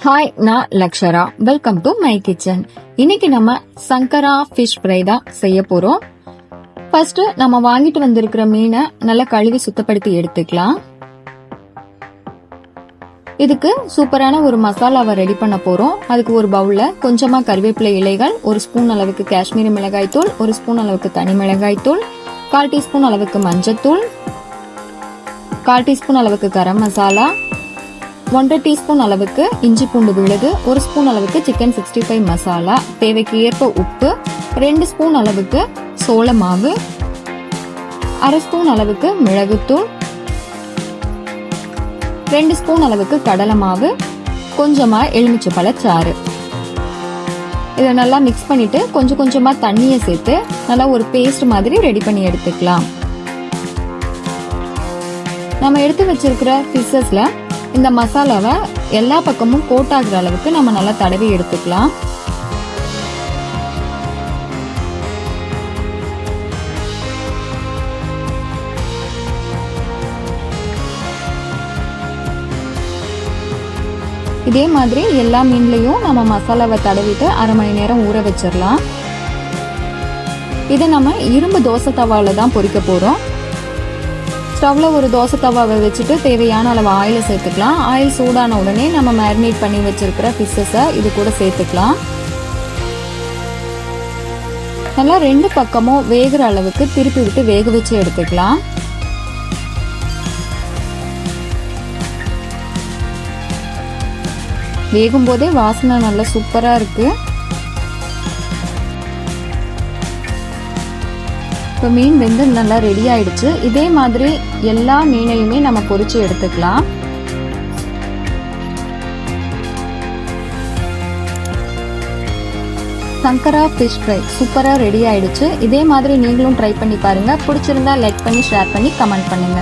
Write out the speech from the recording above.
Hi, நான் Lakshara. Welcome to my kitchen. இன்னைக்கு நம்ம சங்கரா ஃபிஷ் ஃப்ரை தான் செய்ய போறோம். ஃபர்ஸ்ட் நம்ம வாங்கிட்டு வந்திருக்கிற மீனை நல்லா கழுவி சுத்தப்படுத்தி எடுத்துக்கலாம். இதுக்கு சூப்பரான ஒரு மசாலாவை ரெடி பண்ண போறோம். அதுக்கு ஒரு பவுல்ல கொஞ்சமா கறிவேப்பிலை இலைகள், ஒரு ஸ்பூன் அளவுக்கு காஷ்மீரி மிளகாய் தூள், ஒரு ஸ்பூன் அளவுக்கு தனி மிளகாய் தூள், 1/4 டீஸ்பூன் அளவுக்கு மஞ்சத்தூள், 1/4 டீஸ்பூன் அளவுக்கு கரம் மசாலா, 1/2 டீஸ்பூன் அளவுக்கு இஞ்சி பூண்டு விழுது, 1 ஸ்பூன் அளவுக்கு சிக்கன் 65 மசாலா, தேவைக்கு ஏற்ப உப்பு, 2 ஸ்பூன் அளவுக்கு சோள மாவு, 1/2 ஸ்பூன் அளவுக்கு மிளகுத்தூள், 2 ஸ்பூன் அளவுக்கு கடலை மாவு, கொஞ்சமா எலுமிச்சை சாறு. இதை நல்லா மிக்ஸ் பண்ணிட்டு கொஞ்சம் கொஞ்சமா தண்ணியை சேர்த்து நல்லா ஒரு பேஸ்ட் மாதிரி ரெடி பண்ணி எடுத்துக்கலாம். நம்ம எடுத்து வச்சிருக்கிற ஃபிஷ்ஷஸ்ல இந்த மசாலாவை எல்லா பக்கமும் கோட் ஆகுற அளவுக்கு நம்ம நல்லா தடவி எடுத்துக்கலாம். இதே மாதிரி எல்லா மீன்லயும் நம்ம மசாலாவை தடவிட்டு 1/2 மணி நேரம் ஊற வச்சிடலாம். இதை நம்ம இரும்பு தோசை தவால தான் பொரிக்க போறோம். ஸ்டவ்ல ஒரு தோசை தவாவை வச்சுட்டு தேவையான அளவு ஆயிலை சேர்த்துக்கலாம். ஆயில் சூடான உடனே நம்ம மேரினேட் பண்ணி வச்சிருக்கிற ஃபிஷ்ஷஸை இது கூட சேர்த்துக்கலாம். நல்லா 2 பக்கமும் வேகிற அளவுக்கு திருப்பி விட்டு வேக வச்சு எடுத்துக்கலாம். வேகும் போதே வாசனை நல்லா சூப்பரா இருக்கு. இப்போ மீன் வெந்து நல்லா ரெடி ஆயிடுச்சு. இதே மாதிரி எல்லா மீனையுமே நம்ம பொரிச்சு எடுத்துக்கலாம். சங்கரா ஃபிஷ் ஃப்ரை சூப்பரா ரெடி ஆயிடுச்சு. இதே மாதிரி நீங்களும் ட்ரை பண்ணி பாருங்க. பிடிச்சிருந்தா லைக் பண்ணி, ஷேர் பண்ணி, கமெண்ட் பண்ணுங்க.